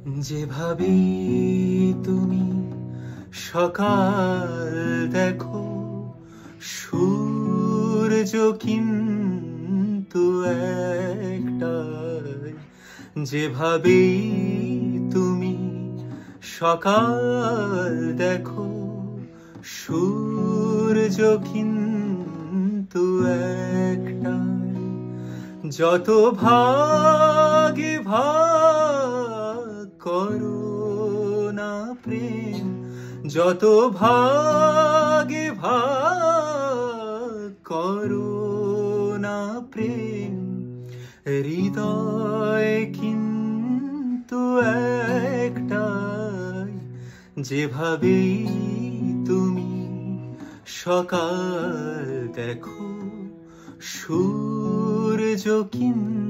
যেভাবেই তুমি সকাল দেখো, সূর্য কিন্তু একটাই। যেভাবেই তুমি সকাল দেখো, সূর্য কিন্তু একটাই। যত ভাগে ভাগ করো না প্রেম, যত ভাগে ভাগ করো না প্রেম, হৃদয় কিন্তু একটাই। যেভাবেই তুমি সকাল দেখো, সূর্য কিন্তু